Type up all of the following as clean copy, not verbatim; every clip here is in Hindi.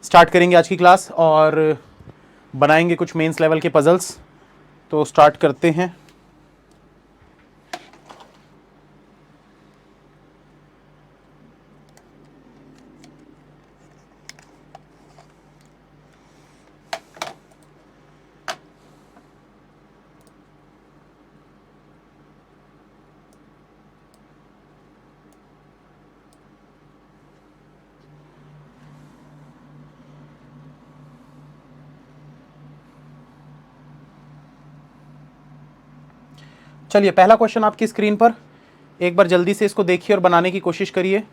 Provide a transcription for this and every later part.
स्टार्ट करेंगे आज की क्लास और बनाएंगे कुछ मेंस लेवल के पजल्स। तो स्टार्ट करते हैं। चलिए, पहला क्वेश्चन आपकी स्क्रीन पर, एक बार जल्दी से इसको देखिए और बनाने की कोशिश करिए।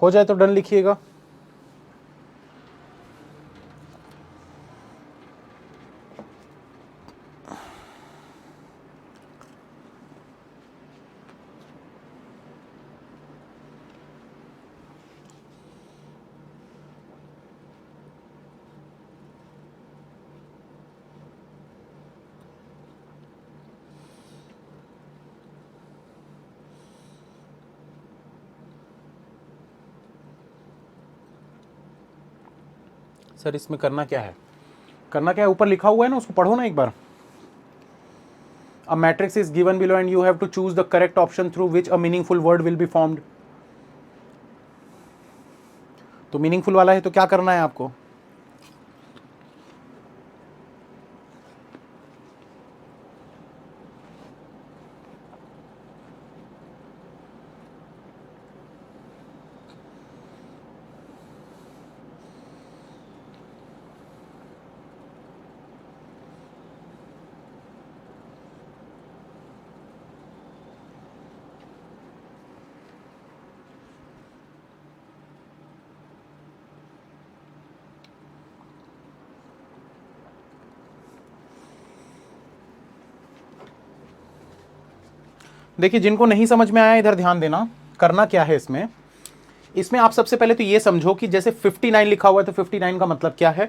हो जाए तो डन लिखिएगा। सर इसमें करना क्या है? करना क्या है, ऊपर लिखा हुआ है ना, उसको पढ़ो ना एक बार। A matrix is given below and you have to choose the correct option through which a meaningful word will be formed. तो मीनिंगफुल वाला है तो क्या करना है आपको? देखिए, जिनको नहीं समझ में आया इधर ध्यान देना। करना क्या है इसमें? इसमें आप सबसे पहले तो ये समझो कि जैसे 59 लिखा हुआ है तो 59 का मतलब क्या है?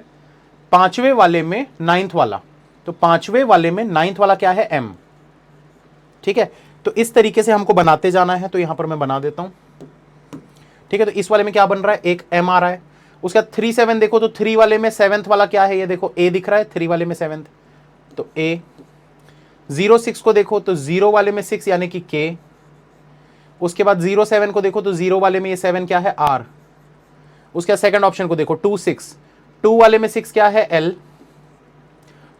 पांचवें वाले में नाइन्थ वाला, तो पांचवें वाले में नाइन्थ वाला क्या है? M। ठीक है, तो इस तरीके से हमको बनाते जाना है। तो यहां पर मैं बना देता हूं। ठीक है, तो इस वाले में क्या बन रहा है? एक M आ रहा है। उसका 37 देखो तो 3 वाले में सेवेंथ वाला क्या है? ये देखो A दिख रहा है, 3 वाले में सेवेंथ, तो A। 06 को देखो तो 0 वाले में 6 यानी कि K। उसके बाद 07 को देखो तो 0 वाले में ये 7 क्या है? R। उसके सेकंड ऑप्शन को देखो 26, 2 वाले में 6 क्या है? L।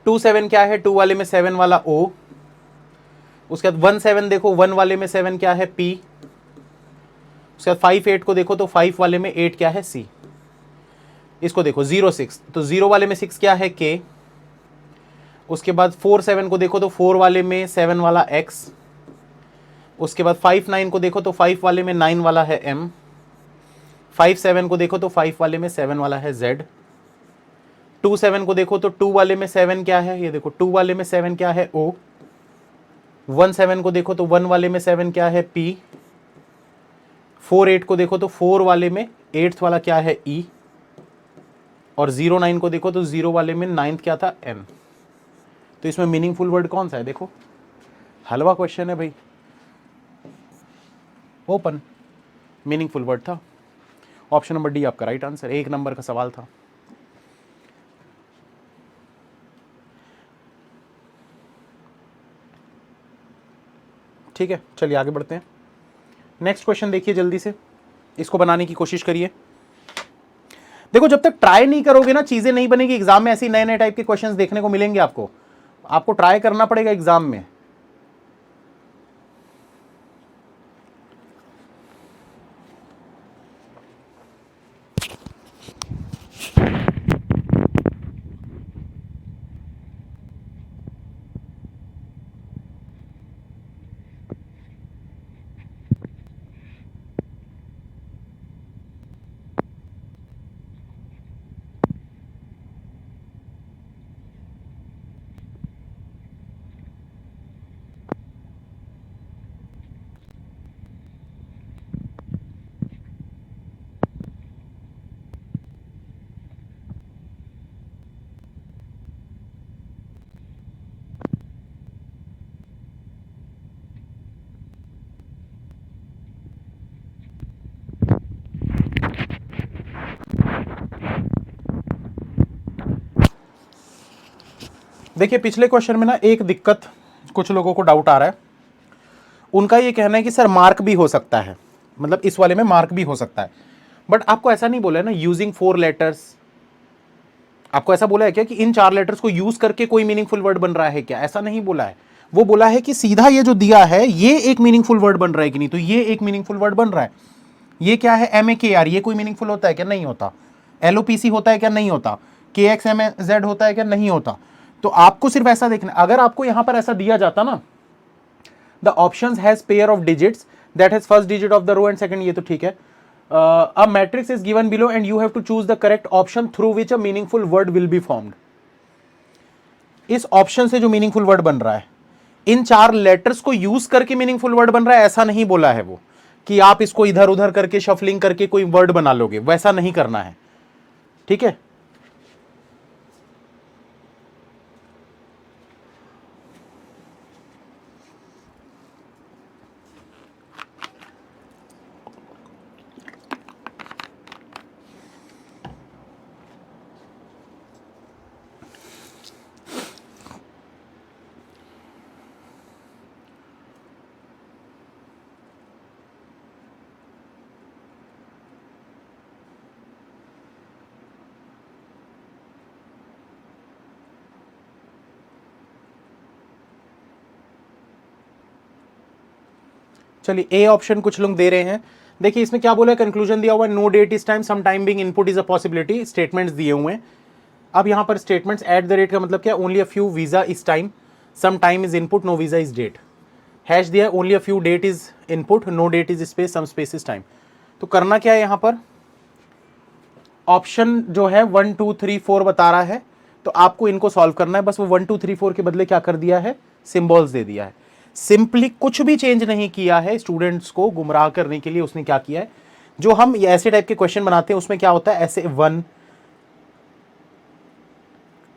27 क्या है? 2 वाले में 7 वाला O। उसके बाद 17 देखो, 1 वाले में 7 क्या है? P। उसके बाद 58 को देखो तो 5 वाले में 8 क्या है? C। इसको देखो 06, तो 0 वाले में 6 क्या है? K। उसके बाद 47 को देखो तो 4 वाले में 7 वाला X। उसके बाद 59 को देखो तो 5 वाले में 9 वाला है M। 57 को देखो तो 5 वाले में 7 वाला है Z। 27 को देखो तो 2 वाले में 7 क्या है? ये देखो 2 वाले में 7 क्या है? O। 17 को देखो तो 1 वाले में 7 क्या है? P। 48 को देखो तो 4 वाले में 8th वाला क्या है? E। और 09 को देखो तो 0 वाले में 9th क्या था? N। तो इसमें मीनिंगफुल वर्ड कौन सा है? देखो, हलवा क्वेश्चन है भाई। ओपन मीनिंगफुल वर्ड था। ऑप्शन नंबर डी आपका राइट आंसर, 1 नंबर का सवाल था। ठीक है, चलिए आगे बढ़ते हैं। नेक्स्ट क्वेश्चन देखिए जल्दी से, इसको बनाने की कोशिश करिए। देखो, जब तक ट्राई नहीं करोगे ना, चीजें नहीं बनेगी। एग्जाम में ऐसे नए नए टाइप के क्वेश्चंस देखने को मिलेंगे आपको। आपको ट्राई करना पड़ेगा एग्जाम में। देखिए पिछले क्वेश्चन में ना एक दिक्कत कुछ लोगों को डाउट आ रहा है, उनका ये कहना है कि सर मार्क भी हो सकता है, मतलब इस वाले में मार्क भी हो सकता है, बट आपको ऐसा नहीं बोला है ना यूजिंग 4 लेटर्स। आपको ऐसा बोला है क्या कि इन 4 लेटर्स को यूज करके कोई मीनिंगफुल वर्ड बन रहा है क्या? ऐसा नहीं बोला है। वो बोला है कि सीधा ये जो दिया है ये एक मीनिंगफुल वर्ड बन रहा है कि नहीं, तो ये एक मीनिंगफुल वर्ड बन रहा है। ये क्या है? MAKR, ये कोई मीनिंगफुल होता है क्या? नहीं होता। LOPC होता है क्या? नहीं होता। KXMZ होता है क्या? नहीं होता। तो आपको सिर्फ ऐसा देखना, अगर आपको यहां पर ऐसा दिया जाता ना, the options has pair of digits that has first digit of the row and second, ये तो ठीक है। A matrix is given below and you have to choose the correct option through which a meaningful word will be formed. इस ऑप्शन से जो मीनिंगफुल वर्ड बन रहा है, इन 4 लेटर्स को यूज करके मीनिंगफुल वर्ड बन रहा है, ऐसा नहीं बोला है वो कि आप इसको इधर उधर करके शफलिंग करके कोई वर्ड बना लोगे, वैसा नहीं करना है। ठीक है, चलिए ए ऑप्शन कुछ लोग दे रहे हैं। देखिए इसमें क्या बोला है, कंक्लूजन दिया हुआ है, no date is time, some time being input is a possibility, statements दिए हुए हैं। अब यहां पर स्टेटमेंट्स एट द रेट का मतलब क्या? Only a few visa is time, some time is input, no visa is date. Hash दिया है, only a few date is input, no date is space, some space is time. तो करना क्या है यहां पर, ऑप्शन जो है 1 2 3 4 बता रहा है, तो आपको इनको सॉल्व करना है। बस वो 1 2 3 4 के बदले क्या कर दिया है, सिंबल्स दे दिया है। सिंपली कुछ भी चेंज नहीं किया है, स्टूडेंट्स को गुमराह करने के लिए उसने क्या किया है, जो हम ऐसे टाइप के क्वेश्चन बनाते हैं उसमें क्या होता है, ऐसे 1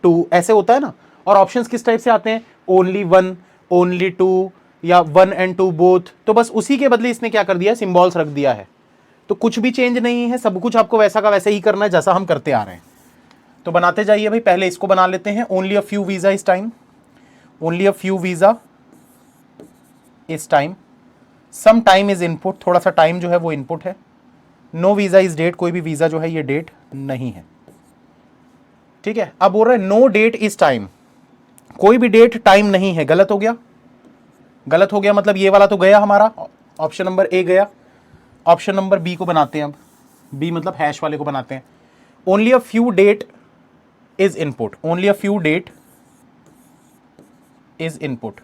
2 ऐसे होता है ना, और ऑप्शंस किस टाइप से आते हैं, ओनली 1, ओनली 2 या 1 एंड 2 बोथ। तो बस उसी के बदले इसने क्या कर दिया, सिंबल्स रख दिया है। तो कुछ भी चेंज नहीं है, सब कुछ आपको वैसा का वैसे ही करना है जैसा हम करते आ रहे हैं। तो बनाते जाइए भाई, पहले इसको बना लेते हैं, only a few visa is time, only a few visa is time, some time is input, थोड़ा सा टाइम जो है वो इनपुट है, नो वीजा इज डेट, कोई भी वीजा जो है ये डेट नहीं है। ठीक है, अब बोल रहे हैं नो डेट इज टाइम, कोई भी डेट टाइम नहीं है, गलत हो गया। गलत हो गया मतलब ये वाला तो गया हमारा, ऑप्शन नंबर ए गया। ऑप्शन नंबर बी को बनाते हैं, अब बी मतलब हैश वाले को बनाते हैं। Only a few date is input, only a few date is input.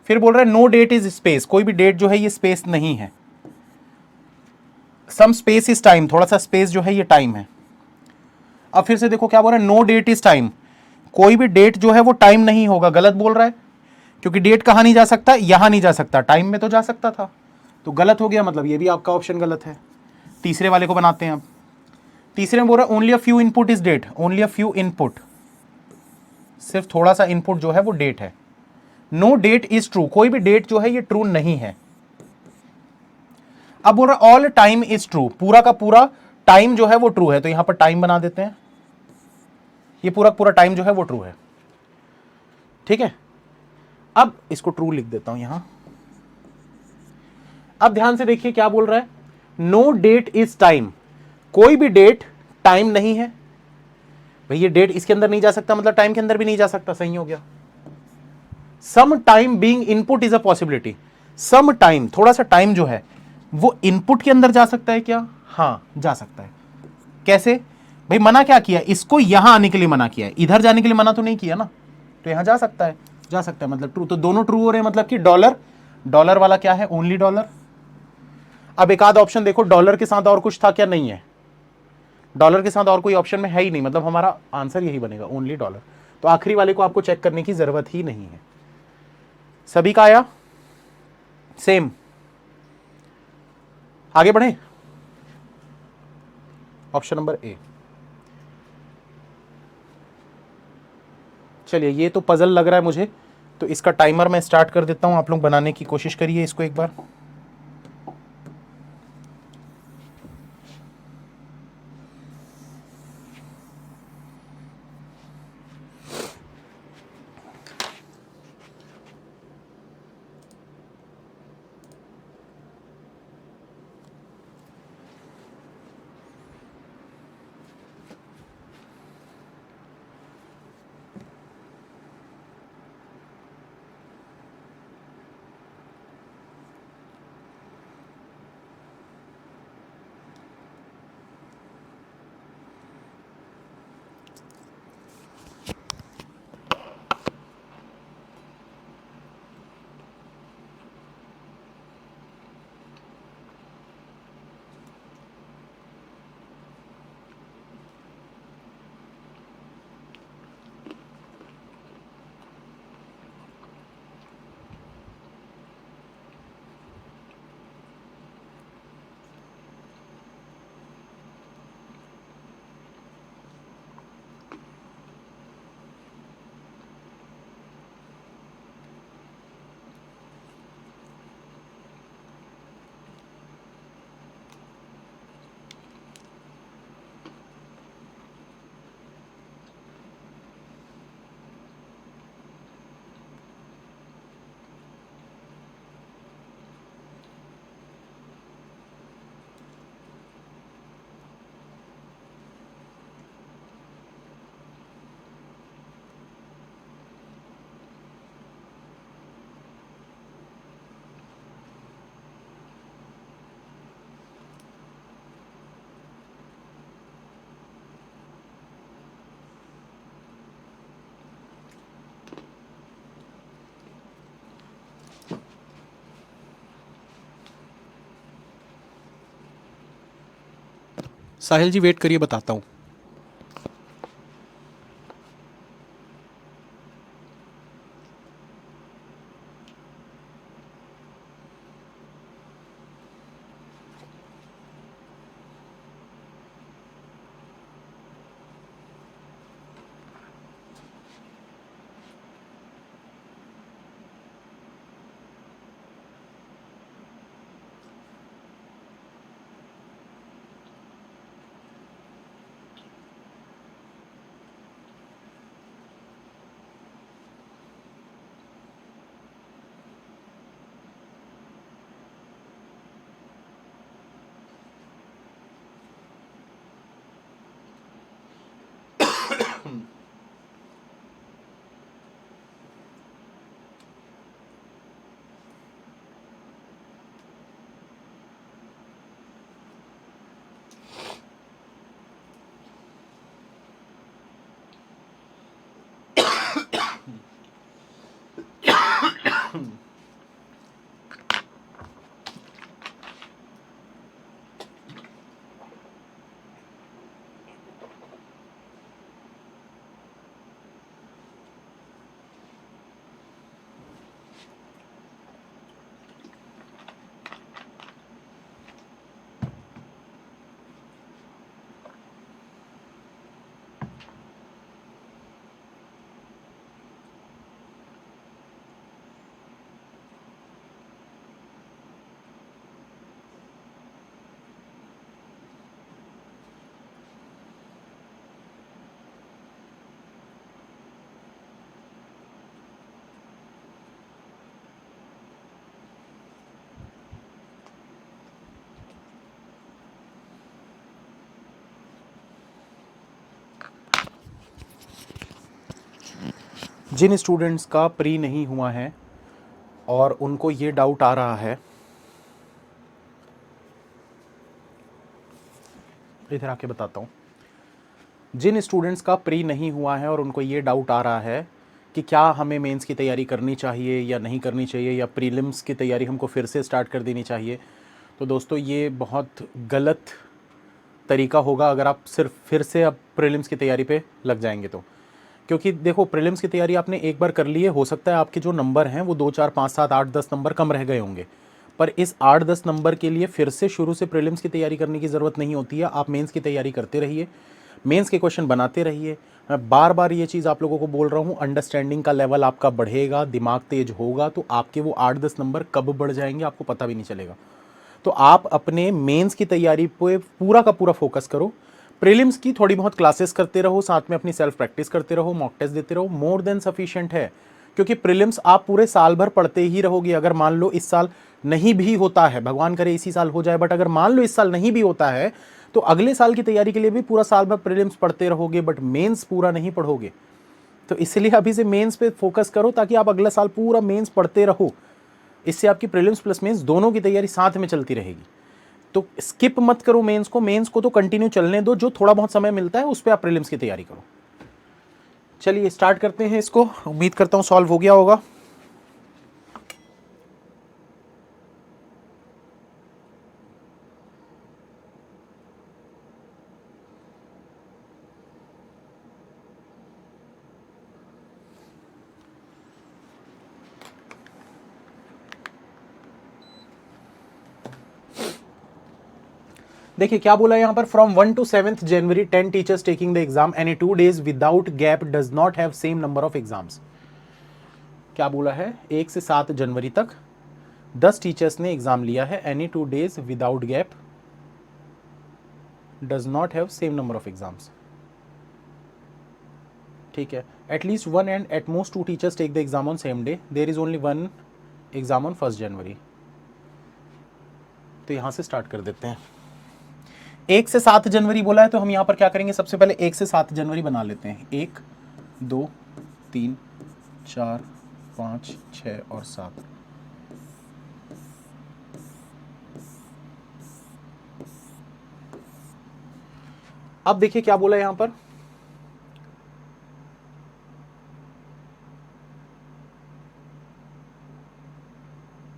फिर बोल रहा है नो डेट इज स्पेस, कोई भी डेट जो है ये स्पेस नहीं है। सम स्पेस इज टाइम, थोड़ा सा स्पेस जो है ये टाइम है। अब फिर से देखो क्या बोल रहा है, नो डेट इज टाइम, कोई भी डेट जो है वो टाइम नहीं होगा, गलत बोल रहा है, क्योंकि डेट कहां नहीं जा सकता, यहां नहीं जा सकता, टाइम में तो जा सकता था, तो गलत हो गया, मतलब ये भी आपका ऑप्शन गलत है। तीसरे वाले को बनाते हैं अब। तीसरे में बोल रहा है only a few input is date, only a few input, सिर्फ थोड़ा सा इनपुट जो है वो डेट है। नो डेट इज ट्रू, कोई भी डेट जो है ये ट्रू नहीं है। अब बोल रहा है ऑल टाइम इज ट्रू, पूरा का पूरा टाइम जो है वो ट्रू है, तो यहां पर टाइम बना देते हैं, ये पूरा पूरा टाइम जो है वो ट्रू है। ठीक है, अब इसको ट्रू लिख देता हूं यहां। अब ध्यान से देखिए क्या बोल रहा है, नो डेट इज टाइम, कोई भी डेट टाइम नहीं है। भाई ये डेट इसके अंदर नहीं जा सकता, मतलब टाइम के अंदर भी नहीं जा सकता, सही हो गया। Some time being input is a possibility, some time, थोड़ा सा टाइम जो है वो इनपुट के अंदर जा सकता है क्या? हां जा सकता है। कैसे भाई, मना क्या किया, इसको यहां आने के लिए मना किया है, इधर जाने के लिए मना तो नहीं किया ना, तो यहां जा सकता है, जा सकता है मतलब ट्रू, तो दोनों ट्रू हो रहे हैं, मतलब कि डॉलर, डॉलर वाला क्या है, ओनली डॉलर। अब एक आध ऑप्शन देखो, डॉलर के साथ और कुछ था क्या? नहीं है, डॉलर के साथ और कोई ऑप्शन में है ही नहीं, मतलब हमारा आंसर यही बनेगा, ओनली डॉलर। तो आखिरी वाले को आपको चेक करने की जरूरत ही नहीं है। सभी का आया सेम, आगे बढ़े, ऑप्शन नंबर ए। चलिए ये तो पजल लग रहा है मुझे, तो इसका टाइमर मैं स्टार्ट कर देता हूं, आप लोग बनाने की कोशिश करिए इसको एक बार। साहिल जी वेट करिए, बताता हूँ। जिन स्टूडेंट्स का प्री नहीं हुआ है और उनको ये डाउट आ रहा है, इधर आके बताता हूँ। जिन स्टूडेंट्स का प्री नहीं हुआ है और उनको ये डाउट आ रहा है कि क्या हमें मेंस की तैयारी करनी चाहिए या नहीं करनी चाहिए, या प्रीलिम्स की तैयारी हमको फिर से स्टार्ट कर देनी चाहिए, तो दोस्तों ये बहुत गलत तरीका होगा अगर आप सिर्फ फिर से अब प्रीलिम्स की तैयारी पे लग जाएंगे तो। क्योंकि देखो, प्रीलिम्स की तैयारी आपने एक बार कर ली है, हो सकता है आपके जो नंबर हैं वो 2 4 5 7 8 10 नंबर कम रह गए होंगे, पर इस 8 10 नंबर के लिए फिर से शुरू से प्रीलिम्स की तैयारी करने की ज़रूरत नहीं होती है। आप मेंस की तैयारी करते रहिए, मेंस के क्वेश्चन बनाते रहिए। मैं बार बार ये चीज़ आप लोगों को बोल रहा हूँ, अंडरस्टैंडिंग का लेवल आपका बढ़ेगा, दिमाग तेज होगा, तो आपके वो 8 10 नंबर कब बढ़ जाएंगे आपको पता भी नहीं चलेगा। तो आप अपने मेंस की तैयारी पे पूरा का पूरा फोकस करो। प्रीलिम्स की थोड़ी बहुत क्लासेस करते रहो, साथ में अपनी सेल्फ प्रैक्टिस करते रहो, मॉक टेस्ट देते रहो, मोर देन सफिशिएंट है। क्योंकि प्रीलिम्स आप पूरे साल भर पढ़ते ही रहोगे। अगर मान लो इस साल नहीं भी होता है, भगवान करे इसी साल हो जाए, बट अगर मान लो इस साल नहीं भी होता है तो अगले साल की तैयारी के लिए भी पूरा साल भर प्रीलिम्स पढ़ते रहोगे, बट मेंस पूरा नहीं पढ़ोगे। तो इसलिए अभी से मेंस पे फोकस करो ताकि आप अगला साल पूरा मेंस पढ़ते रहो। इससे आपकी प्रीलिम्स प्लस मेंस दोनों की तैयारी साथ में चलती रहेगी। तो स्किप मत करो मेंस को तो कंटिन्यू चलने दो। जो थोड़ा बहुत समय मिलता है उस पर आप प्रीलिम्स की तैयारी करो। चलिए स्टार्ट करते हैं इसको। उम्मीद करता हूं सॉल्व हो गया होगा। देखिए क्या बोला है यहां पर, from 1 to 7th January 10 teachers taking the exam any 2 days without gap does not have same number of exams. क्या बोला है, 1 से 7 जनवरी तक 10 टीचर्स ने एग्जाम लिया है, any 2 days without gap does not have same number of exams. ठीक है, at least one and at most 2 teachers take the exam on same day, there is only one exam on 1 January. तो यहां से स्टार्ट कर देते हैं। 1 से 7 जनवरी बोला है तो हम यहां पर क्या करेंगे, सबसे पहले 1 से 7 जनवरी बना लेते हैं। 1 2 3 4 5 6 और 7। अब देखिए क्या बोला है यहां पर,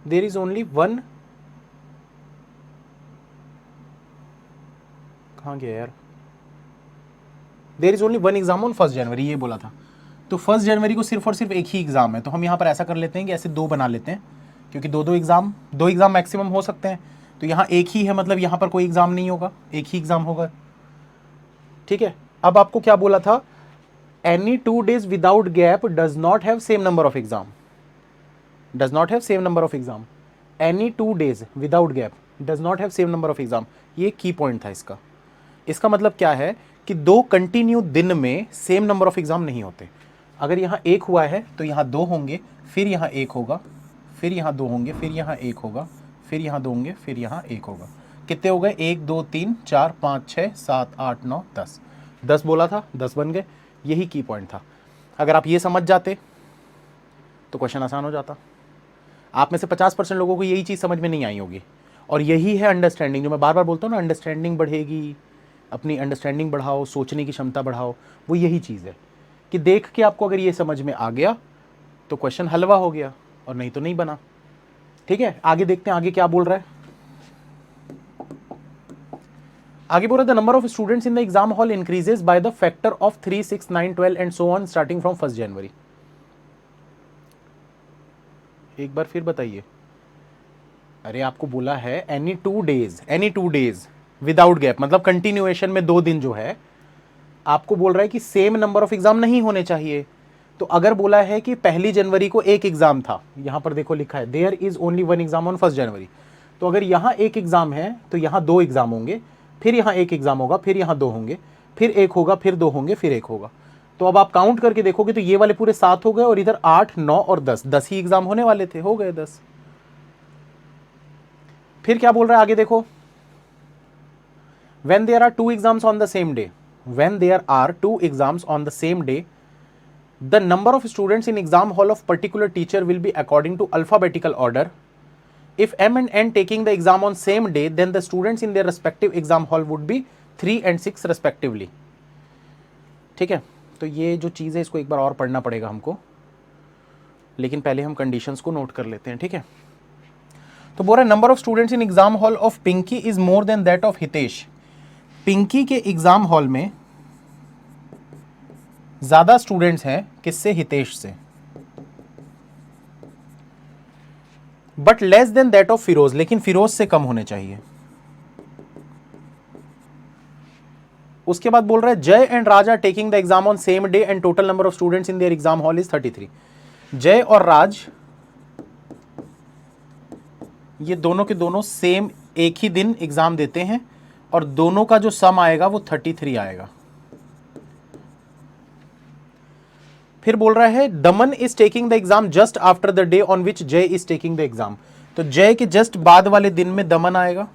देयर इज ओनली वन, कहाँ गया यार, there is only one exam on 1 January, ये बोला था। तो 1 जनवरी को सिर्फ और सिर्फ एक ही एग्जाम है, तो हम यहाँ पर ऐसा कर लेते हैं कि ऐसे दो बना लेते हैं, क्योंकि दो एग्जाम मैक्सिमम हो सकते हैं। तो यहाँ एक ही है, मतलब यहाँ पर कोई एग्जाम नहीं होगा, एक ही एग्जाम होगा। ठीक है, अब आपको क्या बोला था, any 2 days without gap does not have same number of exam, does not have same number of exam. Any 2 days without gap does not have same number of exam, ये की पॉइंट था इसका। इसका मतलब क्या है कि दो कंटिन्यू दिन में सेम नंबर ऑफ एग्जाम नहीं होते। अगर यहाँ एक हुआ है तो यहाँ दो होंगे, फिर यहाँ एक होगा, फिर यहाँ दो होंगे, फिर यहाँ एक होगा, फिर यहाँ दो होंगे, फिर यहाँ एक होगा। कितने हो गए, 1 2 3 4 5 6 7 8 9 10, 10 बोला था, 10 बन गए। यही की पॉइंट था। अगर आप ये समझ जाते तो क्वेश्चन आसान हो जाता। आप में से 50% लोगों को यही चीज़ समझ में नहीं आई होगी, और यही है अंडरस्टैंडिंग, जो मैं बार बार बोलता हूँ ना, अंडरस्टैंडिंग बढ़ेगी, अपनी अंडरस्टैंडिंग बढ़ाओ, सोचने की क्षमता बढ़ाओ। वो यही चीज़ है कि देख के आपको अगर ये समझ में आ गया तो क्वेश्चन हलवा हो गया, और नहीं तो नहीं बना। ठीक है, आगे देखते हैं आगे क्या बोल रहा है। आगे बोल रहा है, the number of students in the exam hall increases by the factor of 3 6 9 12 and so on starting from 1 जनवरी। एक बार फिर बताइए। अरे आपको बोला है एनी 2 days विदाउट गैप, मतलब कंटिन्यूएशन में 2 दिन जो है, आपको बोल रहा है कि सेम नंबर ऑफ एग्जाम नहीं होने चाहिए। तो अगर बोला है कि 1 जनवरी को एक एग्जाम था, यहां पर देखो लिखा है there is only one exam on 1 January, तो अगर यहां एक एग्जाम है तो यहां 2 एग्जाम होंगे, फिर यहां एक एग्जाम होगा, फिर यहां 2 होंगे, फिर एक होगा, फिर 2 होंगे, फिर एक होगा। तो अब आप काउंट करके देखोगे तो ये वाले पूरे 7 हो गए, और इधर 8 9 और 10, 10 ही एग्जाम होने वाले थे, हो गए 10। फिर क्या बोल रहा है आगे देखो, when there are 2 exams on the same day, when there are 2 exams on the same day, the number of students in exam hall of particular teacher will be according to alphabetical order. If M and N taking the exam on same day, then the students in their respective exam hall would be 3 and 6 respectively. ठीक है, तो ये जो चीज़ है इसको एक बार और पढ़ना पड़ेगा हमको, लेकिन पहले हम कंडीशंस को नोट कर लेते हैं। ठीक है, तो बोल रहा है number of students in exam hall of Pinky is more than that of Hitesh. Pinky के एग्जाम हॉल में ज्यादा स्टूडेंट्स हैं किससे, हितेश से, but less than that of Firoz, लेकिन फिरोज से कम होने चाहिए। उसके बाद बोल रहा है Jay and Raj are taking the exam on same day and total number of students in their exam hall is 33। Jay और राज ये दोनों के दोनों सेम एक ही दिन एग्जाम देते हैं, और दोनों का जो सम आएगा वो 33 आएगा। फिर बोल रहा है दमन is taking the exam just after the day on which जय इज टेकिंग द एग्जाम। तो जय के जस्ट बाद वाले दिन में दमन आएगा,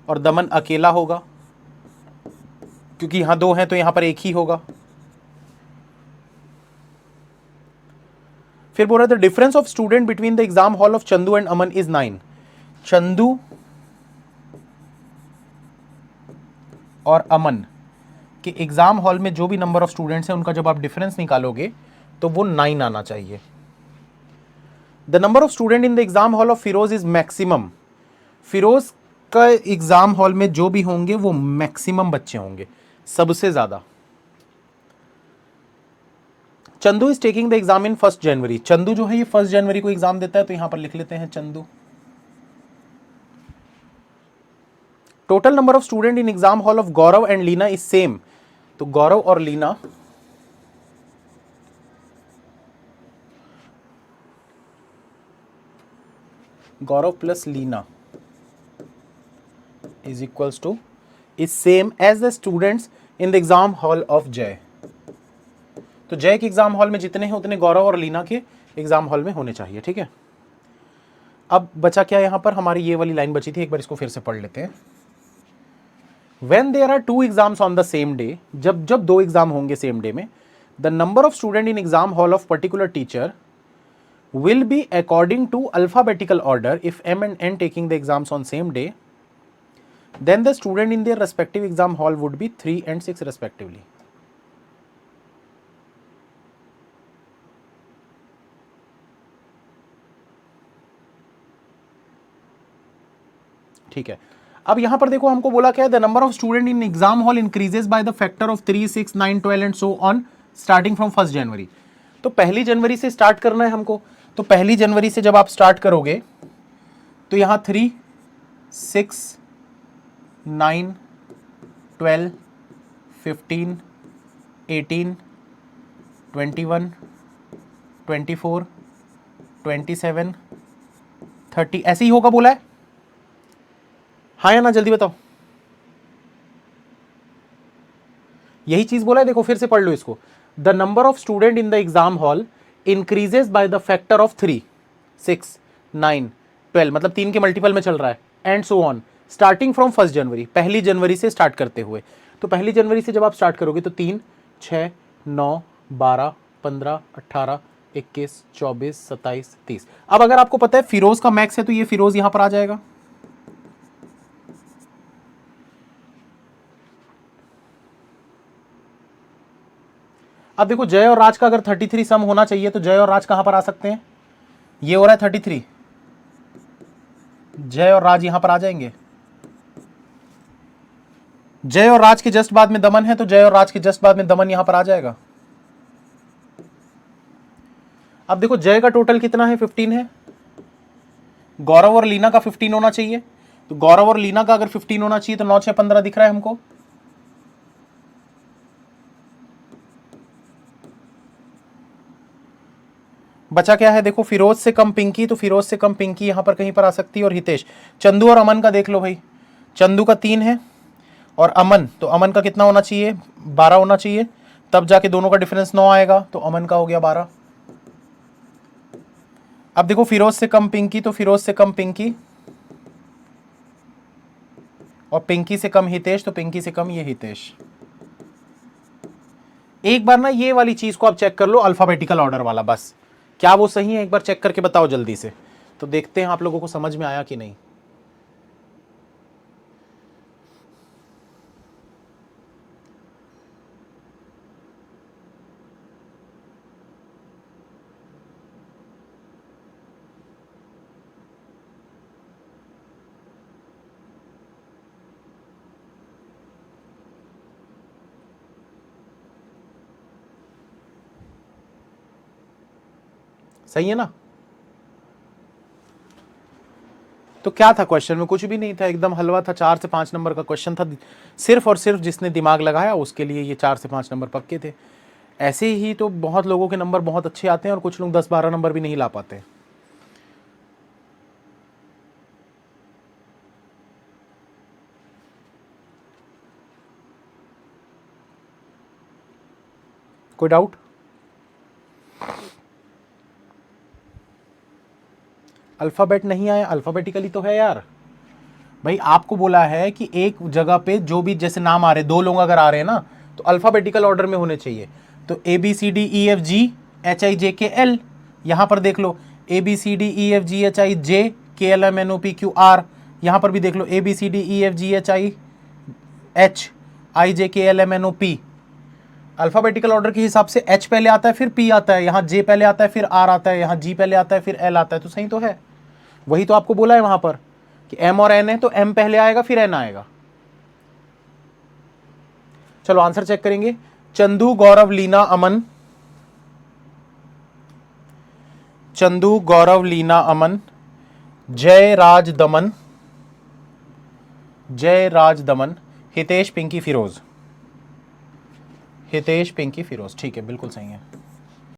और दमन अकेला होगा, क्योंकि यहां 2 हैं तो यहां पर एक ही होगा। फिर बोल रहा है the difference of student between the exam hall of Chandu and Aman is 9। Chandu और अमन कि एग्जाम हॉल में जो भी नंबर ऑफ स्टूडेंट्स हैं उनका जब आप डिफरेंस निकालोगे तो वो 9 आना चाहिए। The number of student in the exam hall of Firoz is maximum. Firoz का एग्जाम हॉल में जो भी होंगे वो मैक्सिमम बच्चे होंगे, सबसे ज्यादा। Chandu is taking the exam in 1 जनवरी। चंदू जो है ये 1 जनवरी को एग्जाम देता है, तो यहां पर लिख लेते हैं Chandu. Total number of student in exam hall of Gaurav and Leena is same. तो गौरव और Leena Gaurav plus Leena is equals to is same as the students in the exam hall of Jai. तो जय के एग्जाम हॉल में जितने हैं उतने गौरव और लीना के एग्जाम हॉल में होने चाहिए। ठीक है, अब बचा क्या यहां पर, हमारी ये वाली लाइन बची थी, एक बार इसको फिर से पढ़ लेते हैं। When there are 2 exams on the same day, जब जब 2 एग्जाम होंगे सेम डे में, the number of student in exam hall of particular teacher will be according to alphabetical order. If M and N taking the exams on same day, then the student in their respective exam hall would be 3 and 6 respectively. ठीक है, अब यहां पर देखो हमको बोला क्या है, the number of student in exam hall increases by the factor of 3, 6, 9, 12 and so on starting from 1 January. तो 1 जनवरी से स्टार्ट करना है हमको। तो 1 जनवरी से जब आप स्टार्ट करोगे तो यहां 3, 6, 9, 12, 15, 18, 21, 24, 27, 30 ऐसे ही होगा बोला है, हाँ या ना, जल्दी बताओ। यही चीज बोला है, देखो फिर से पढ़ लो इसको। The number of student in the exam hall increases by the factor of 3, 6, 9, 12, मतलब 3 के मल्टीपल में चल रहा है, and so on starting from 1 जनवरी, 1 जनवरी से स्टार्ट करते हुए। तो 1 जनवरी से जब आप स्टार्ट करोगे तो 3, 6, 9, 12, 15, 18, 21, 24, 27, 30। अब अगर आपको पता है फिरोज का मैक्स है तो ये फिरोज यहां पर आ जाएगा। अब देखो जय और राज का अगर 33 सम होना चाहिए तो जय और राज कहां पर आ सकते हैं, ये हो रहा है 33, जय और राज यहां पर आ जाएंगे। जय और राज के जस्ट बाद में दमन है तो जय और राज के जस्ट बाद में दमन यहां पर आ जाएगा। अब देखो जय का टोटल कितना है, 15 है, गौरव और लीना का 15 होना चाहिए, तो गौरव और लीना का अगर 15 होना चाहिए तो 9, 6, 15 दिख रहा है हमको। बचा क्या है, देखो फिरोज से कम पिंकी, तो फिरोज से कम पिंकी यहां पर कहीं पर आ सकती है, और हितेश। चंदू और अमन का देख लो भाई, चंदू का 3 है और अमन, तो अमन का कितना होना चाहिए, 12 होना चाहिए, तब जाके दोनों का डिफरेंस 9 आएगा, तो अमन का हो गया 12। अब देखो फिरोज से कम पिंकी, तो फिरोज से कम पिंकी, और पिंकी से कम हितेश, तो पिंकी से कम ये हितेश। एक बार ना ये वाली चीज को आप चेक कर लो, अल्फाबेटिकल ऑर्डर वाला, बस क्या वो सही है एक बार चेक करके बताओ जल्दी से, तो देखते हैं आप लोगों को समझ में आया कि नहीं। सही है ना। तो क्या था क्वेश्चन में, कुछ भी नहीं था, एकदम हलवा था, 4 से 5 नंबर का क्वेश्चन था, सिर्फ और सिर्फ जिसने दिमाग लगाया उसके लिए ये 4 से 5 नंबर पक्के थे। ऐसे ही तो बहुत लोगों के नंबर बहुत अच्छे आते हैं और कुछ लोग 10-12 नंबर भी नहीं ला पाते। कोई डाउट? अल्फाबेट नहीं आया, अल्फाबेटिकली तो है यार भाई, आपको बोला है कि एक जगह पे जो भी जैसे नाम आ रहे, 2 लोग अगर आ रहे हैं ना तो अल्फाबेटिकल ऑर्डर में होने चाहिए। तो ABCDEFGHIJKL, यहां पर देख लो ABCDEFGHIJKLMNOPQR, यहां पर भी देख लो ABCDEFGHIJKLMNOP। अल्फाबेटिकल ऑर्डर के हिसाब से H पहले आता है फिर P आता है, यहां J पहले आता है फिर R आता है, यहां G पहले आता है फिर L आता है, तो सही तो है। वही तो आपको बोला है वहां पर कि M और N है तो M पहले आएगा फिर N आएगा। चलो आंसर चेक करेंगे। चंदू, गौरव, लीना, अमन, चंदू, गौरव, लीना, अमन, जय, राज, दमन, जय, राज, दमन, हितेश, पिंकी, फिरोज, हितेश, पिंकी, फिरोज, ठीक है बिल्कुल सही है।